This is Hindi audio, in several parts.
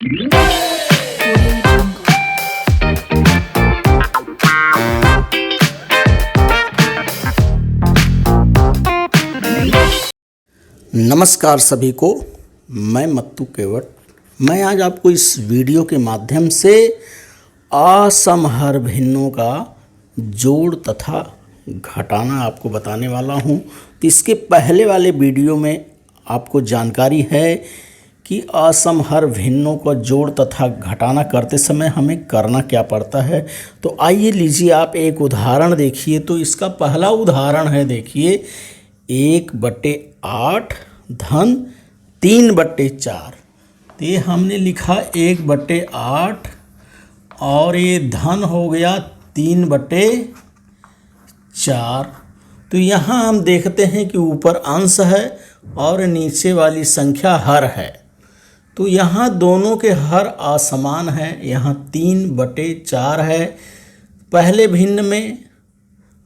नमस्कार सभी को, मैं मत्तू केवट। मैं आज आपको इस वीडियो के माध्यम से असमहर भिन्नों का जोड़ तथा घटाना आपको बताने वाला हूं। तो इसके पहले वाले वीडियो में आपको जानकारी है कि असमहर भिन्नों का जोड़ तथा घटाना करते समय हमें करना क्या पड़ता है। तो आइए लीजिए आप एक उदाहरण देखिए। तो इसका पहला उदाहरण है, देखिए 1/8 धन 3/4। तो ये हमने लिखा 1/8 और ये धन हो गया 3/4। तो यहाँ हम देखते हैं कि ऊपर अंश है और नीचे वाली संख्या हर है। तो यहाँ दोनों के हर असमान है। यहाँ 3/4 है। पहले भिन्न में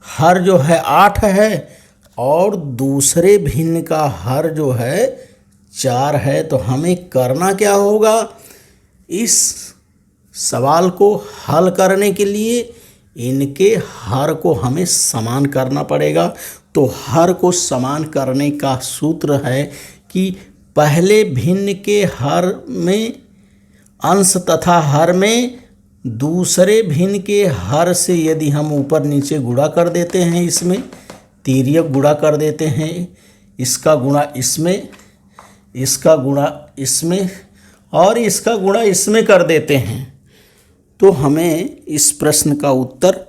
हर जो है 8 है और दूसरे भिन्न का हर जो है 4 है। तो हमें करना क्या होगा, इस सवाल को हल करने के लिए इनके हर को हमें समान करना पड़ेगा। तो हर को समान करने का सूत्र है कि पहले भिन्न के हर में अंश तथा हर में दूसरे भिन्न के हर से यदि हम ऊपर नीचे गुणा कर देते हैं, इसमें तिर्यक गुणा कर देते हैं, इसका गुणा इसमें, इसका गुणा इसमें और इसका गुणा इसमें कर देते हैं, तो हमें इस प्रश्न का उत्तर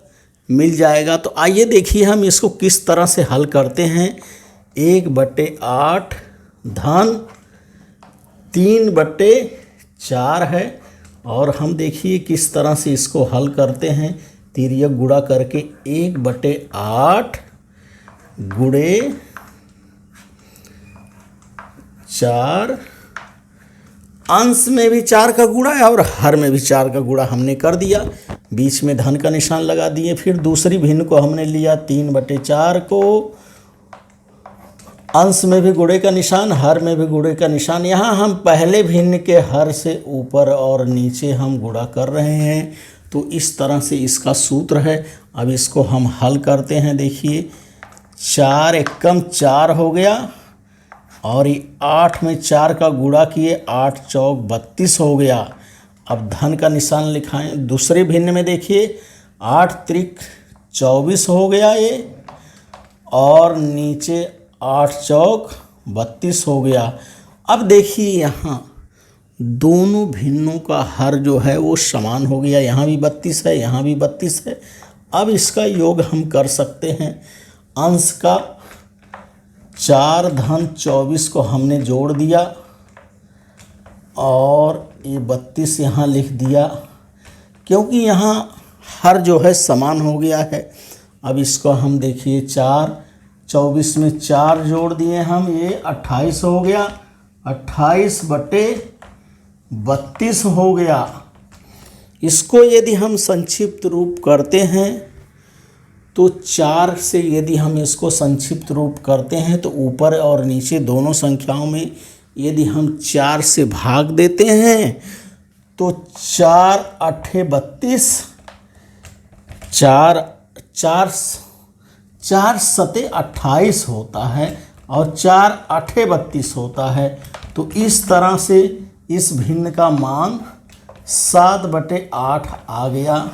मिल जाएगा। तो आइए देखिए हम इसको किस तरह से हल करते हैं। 1/8 धन 3/4 है और हम देखिए किस तरह से इसको हल करते हैं। तिर्यक गुणा करके 1/8 गुणे 4, अंश में भी 4 का गुणा है और हर में भी 4 का गुणा हमने कर दिया। बीच में धन का निशान लगा दिए। फिर दूसरी भिन्न को हमने लिया 3/4 को, अंश में भी गुणे का निशान, हर में भी गुणे का निशान। यहाँ हम पहले भिन्न के हर से ऊपर और नीचे हम गुणा कर रहे हैं। तो इस तरह से इसका सूत्र है। अब इसको हम हल करते हैं। देखिए 4 एकम 4 हो गया और ये 8 में 4 का गुणा किए, 8 चौक 32 हो गया। अब धन का निशान लिखाएं। दूसरे भिन्न में देखिए 8 त्रिक 24 हो गया ये, और नीचे 8 चौक 32 हो गया। अब देखिए यहाँ दोनों भिन्नों का हर जो है वो समान हो गया। यहाँ भी 32 है, यहाँ भी 32 है। अब इसका योग हम कर सकते हैं। अंश का 4 धन 24 को हमने जोड़ दिया और ये 32 यहाँ लिख दिया, क्योंकि यहाँ हर जो है समान हो गया है। अब इसको हम देखिए 4 24 में 4 जोड़ दिए हम, ये 28 हो गया। 28/32 हो गया। इसको यदि हम संक्षिप्त रूप करते हैं तो 4 से यदि हम इसको संक्षिप्त रूप करते हैं तो ऊपर और नीचे दोनों संख्याओं में यदि हम 4 से भाग देते हैं तो 4 8 32, 4 7 28 होता है और 4 8 32 होता है। तो इस तरह से इस भिन्न का मान 7/8 आ गया।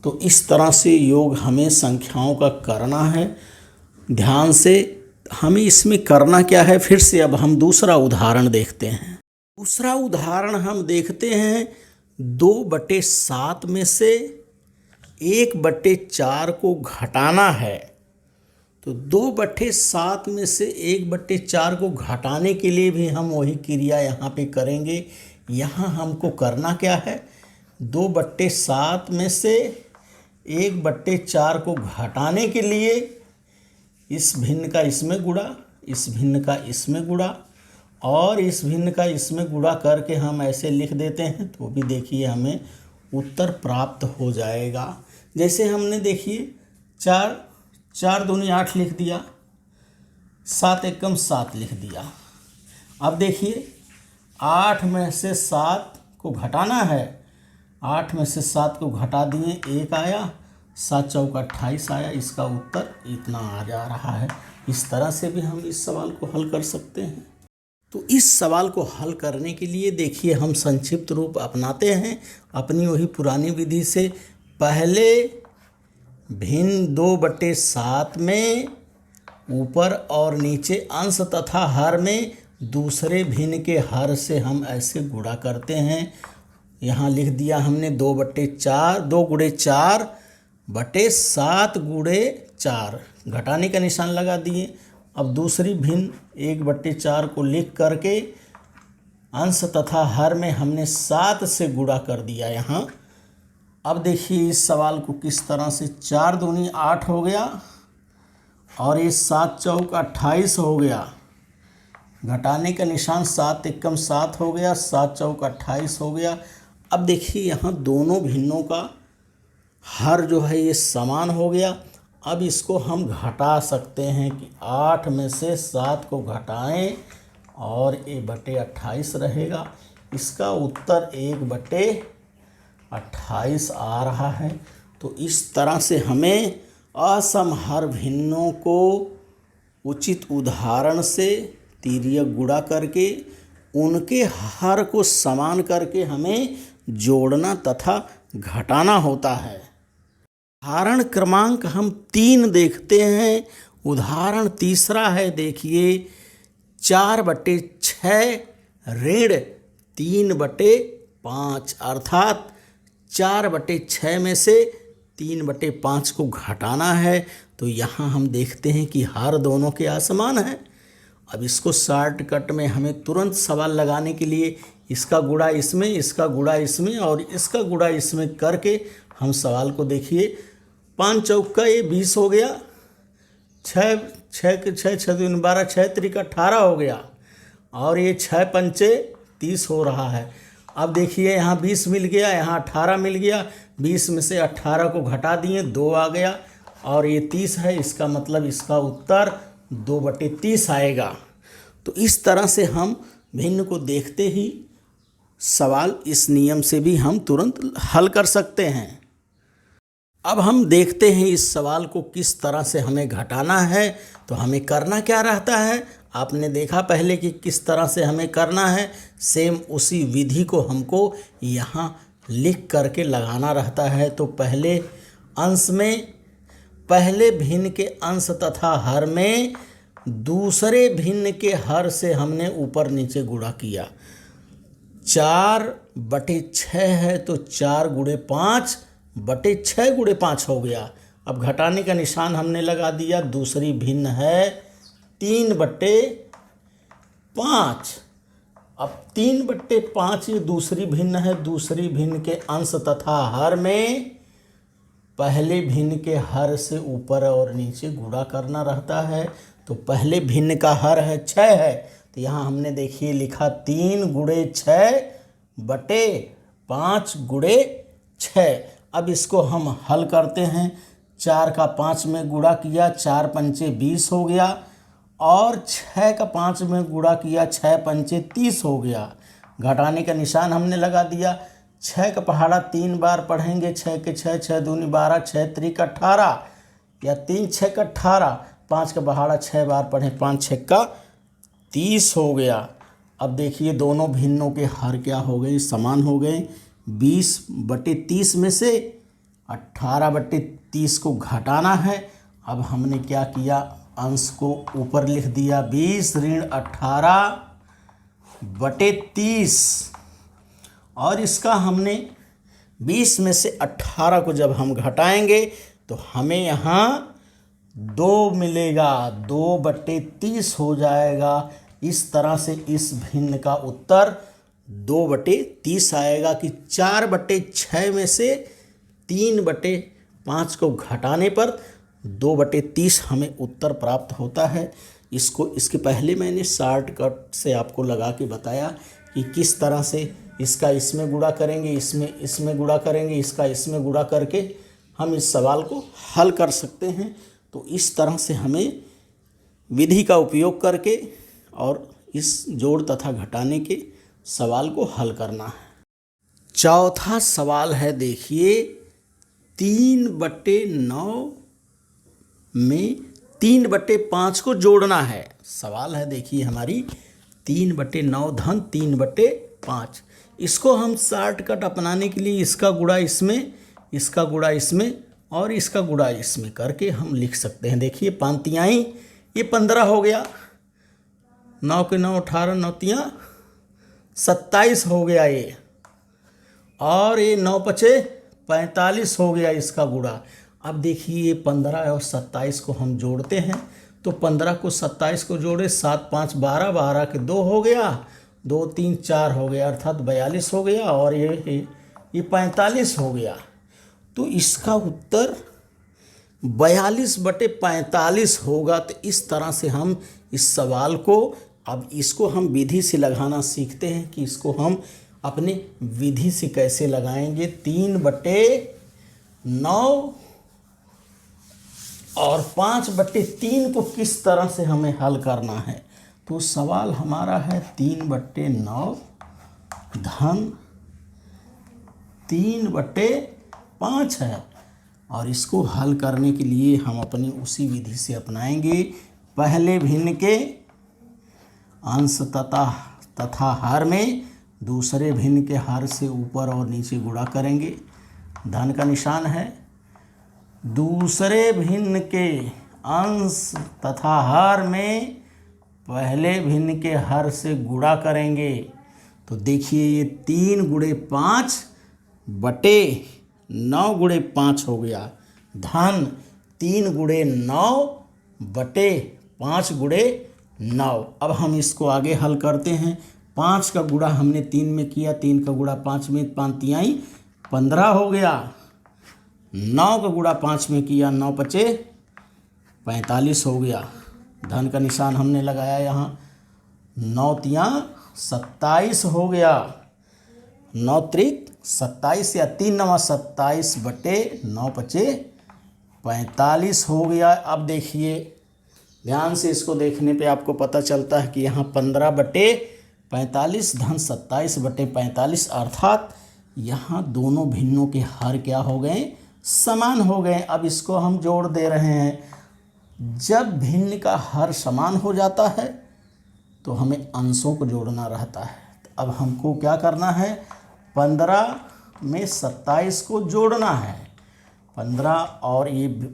तो इस तरह से योग हमें संख्याओं का करना है। ध्यान से हमें इसमें करना क्या है, फिर से अब हम दूसरा उदाहरण देखते हैं। दूसरा उदाहरण हम देखते हैं 2/7 में से 1/4 को घटाना है। तो 2/7 में से 1/4 को घटाने के लिए भी हम वही क्रिया यहाँ पे करेंगे। यहाँ हमको करना क्या है, 2/7 में से 1/4 को घटाने के लिए इस भिन्न का इसमें गुणा, इस भिन्न का इसमें गुणा और इस भिन्न का इसमें गुणा करके हम ऐसे लिख देते हैं, तो भी देखिए हमें उत्तर प्राप्त हो जाएगा। जैसे हमने देखिए 4 दूनी 8 लिख दिया, 7 एकम 7 लिख दिया। अब देखिए 8 में से 7 को घटाना है, 8 में से 7 को घटा दिए, 1 आया, 7 चौका 28 आया। इसका उत्तर इतना आ जा रहा है। इस तरह से भी हम इस सवाल को हल कर सकते हैं। तो इस सवाल को हल करने के लिए देखिए हम संक्षिप्त रूप अपनाते हैं अपनी वही पुरानी विधि से। पहले भिन्न 2/7 में ऊपर और नीचे अंश तथा हर में दूसरे भिन्न के हर से हम ऐसे गुणा करते हैं। यहाँ लिख दिया हमने 2/4, 2 गुणे 4/7 गुणे 4, घटाने का निशान लगा दिए। अब दूसरी भिन्न 1/4 को लिख करके अंश तथा हर में हमने 7 से गुणा कर दिया यहाँ। अब देखिए इस सवाल को किस तरह से, 4 दूनी 8 हो गया और ये 7 चौका 28 हो गया, घटाने का निशान 7 एकम 7 हो गया, 7 चौका 28 हो गया। अब देखिए यहाँ दोनों भिन्नों का हर जो है ये समान हो गया। अब इसको हम घटा सकते हैं कि 8 में से 7 को घटाएं और 1/28 रहेगा। इसका उत्तर 1/28 आ रहा है। तो इस तरह से हमें असम हर भिन्नों को उचित उदाहरण से तिर्यक गुणा करके उनके हर को समान करके हमें जोड़ना तथा घटाना होता है। उदाहरण क्रमांक हम 3 देखते हैं। उदाहरण तीसरा है, देखिए 4/6 ऋण 3/5 अर्थात 4/6 में से 3/5 को घटाना है। तो यहाँ हम देखते हैं कि हर दोनों के असमान है। अब इसको शॉर्टकट में हमें तुरंत सवाल लगाने के लिए इसका गुणा इसमें, इसका गुणा इसमें और इसका गुणा इसमें करके हम सवाल को देखिए, 5 चौका ये 20 हो गया, 6 दूनी 12, 6 त्रिक 18 हो गया और ये 6 पंचे 30 हो रहा है। अब देखिए यहाँ 20 मिल गया, यहाँ 18 मिल गया, 20 में से 18 को घटा दिए, 2 आ गया और ये 30 है। इसका मतलब इसका उत्तर 2/30 आएगा। तो इस तरह से हम भिन्न को देखते ही सवाल इस नियम से भी हम तुरंत हल कर सकते हैं। अब हम देखते हैं इस सवाल को किस तरह से हमें घटाना है। तो हमें करना क्या रहता है, आपने देखा पहले कि किस तरह से हमें करना है। सेम उसी विधि को हमको यहाँ लिख करके लगाना रहता है। तो पहले अंश में पहले भिन्न के अंश तथा हर में दूसरे भिन्न के हर से हमने ऊपर नीचे गुणा किया। 4/6 है तो 4 गुणे 5/6 गुणे 5 हो गया। अब घटाने का निशान हमने लगा दिया। दूसरी भिन्न है 3/5। अब 3/5 ये दूसरी भिन्न है। दूसरी भिन्न के अंश तथा हर में पहले भिन्न के हर से ऊपर और नीचे गुणा करना रहता है। तो पहले भिन्न का हर है 6 है, तो यहाँ हमने देखिए लिखा 3 गुणे 6/5 गुणे 6। अब इसको हम हल करते हैं। 4 का 5 में गुणा किया, 4 पंचे 20 हो गया और 6 का 5 में गुणा किया, 6 पंचे 30 हो गया। घटाने का निशान हमने लगा दिया। 6 का पहाड़ा 3 बार पढ़ेंगे, 6 के 6, 6 दूनी 12, 6 त्रिक 18 या 3 6 18, 5 का पहाड़ा 6 बार पढ़ें, 5 6 30 हो गया। अब देखिए दोनों भिन्नों के हर क्या हो गए, समान हो गए। 20/30 में से 18/30 को घटाना है। अब हमने क्या किया, अंश को ऊपर लिख दिया, 20 ऋण 18/30 और इसका हमने 20 में से 18 को जब हम घटाएंगे तो हमें यहाँ 2 मिलेगा, 2/30 हो जाएगा। इस तरह से इस भिन्न का उत्तर 2/30 आएगा कि 4/6 में से 3/5 को घटाने पर 2/30 हमें उत्तर प्राप्त होता है। इसके पहले मैंने शॉर्टकट से आपको लगा के बताया कि किस तरह से इसका इसमें गुणा करेंगे, इसमें गुणा करेंगे, इसका इसमें गुणा करके हम इस सवाल को हल कर सकते हैं। तो इस तरह से हमें विधि का उपयोग करके और इस जोड़ तथा घटाने के सवाल को हल करना है। चौथा सवाल है, देखिए 3/9 में 3/5 को जोड़ना है। सवाल है देखिए हमारी 3/9 धन 3/5। इसको हम शॉर्टकट अपनाने के लिए इसका गुणा इसमें, इसका गुणा इसमें और इसका गुणा इसमें करके हम लिख सकते हैं। देखिए 5 तिहाई ये 15 हो गया, 9 के 9 18, 9 तिया 27 हो गया ये, और ये 9 पचे 45 हो गया इसका गुणा। अब देखिए ये 15 और 27 को हम जोड़ते हैं, तो 15 को 27 को जोड़े 7 5 12, 12 के 2 हो गया, 2 3 4 हो गया, अर्थात 42 हो गया, और ये 45 हो गया। तो इसका उत्तर 42/45 होगा। तो इस तरह से हम इस सवाल को, अब इसको हम विधि से लगाना सीखते हैं कि इसको हम अपने विधि से कैसे लगाएंगे। 3/9 और 5/3 को किस तरह से हमें हल करना है। तो सवाल हमारा है 3/9 धन 3/5 है, और इसको हल करने के लिए हम अपनी उसी विधि से अपनाएंगे। पहले भिन्न के अंश तथा हर में दूसरे भिन्न के हर से ऊपर और नीचे गुणा करेंगे। धन का निशान है। दूसरे भिन्न के अंश तथा हर में पहले भिन्न के हर से गुणा करेंगे। तो देखिए ये 3 × 5 बटे 9 × 5 हो गया, धन 3 × 9 बटे 5 × 9। अब हम इसको आगे हल करते हैं। 5 का गुणा हमने 3 में किया, 3 का गुणा 5 में, 5 तिहाई 15 हो गया। 9 का गुणा 5 में किया, 9 पचे 45 हो गया। धन का निशान हमने लगाया यहाँ, 9 तिया 27 हो गया, 9 त्रिक 27 या 3 9 27 बटे 9 पचे 45 हो गया। अब देखिए ध्यान से इसको देखने पे आपको पता चलता है कि यहाँ 15/45 धन 27/45, अर्थात यहाँ दोनों भिन्नों के हर क्या हो गए, समान हो गए। अब इसको हम जोड़ दे रहे हैं। जब भिन्न का हर समान हो जाता है तो हमें अंशों को जोड़ना रहता है। तो अब हमको क्या करना है, 15 में 27 को जोड़ना है। 15 और ये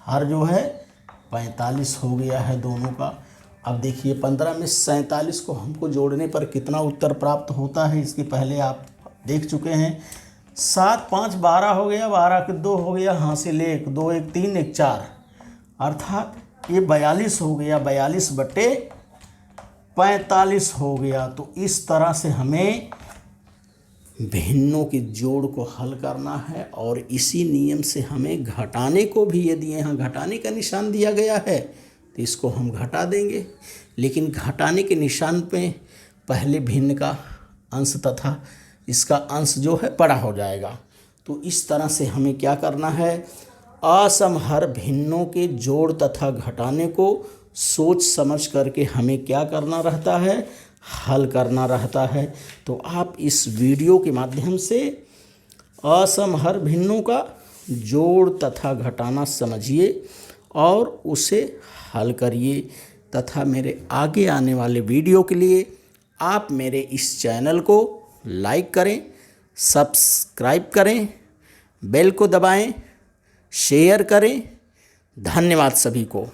हर जो है 45 हो गया है दोनों का। अब देखिए 15 में 47 को हमको जोड़ने पर कितना उत्तर प्राप्त होता है, इसके पहले आप देख चुके हैं। 7 5 12 हो गया, 12 के 2 हो गया, हासिल 1, 2 1 3 1 4, अर्थात ये 42 हो गया, 42/45 हो गया। तो इस तरह से हमें भिन्नों के जोड़ को हल करना है, और इसी नियम से हमें घटाने को भी, यदि यहाँ घटाने का निशान दिया गया है तो इसको हम घटा देंगे, लेकिन घटाने के निशान पे पहले भिन्न का अंश तथा इसका अंश जो है बड़ा हो जाएगा। तो इस तरह से हमें क्या करना है, असमहर भिन्नों के जोड़ तथा घटाने को सोच समझ करके हमें क्या करना रहता है, हल करना रहता है। तो आप इस वीडियो के माध्यम से असमहर भिन्नों का जोड़ तथा घटाना समझिए और उसे हल करिए, तथा मेरे आगे आने वाले वीडियो के लिए आप मेरे इस चैनल को लाइक करें, सब्सक्राइब करें, बेल को दबाएं, शेयर करें। धन्यवाद सभी को।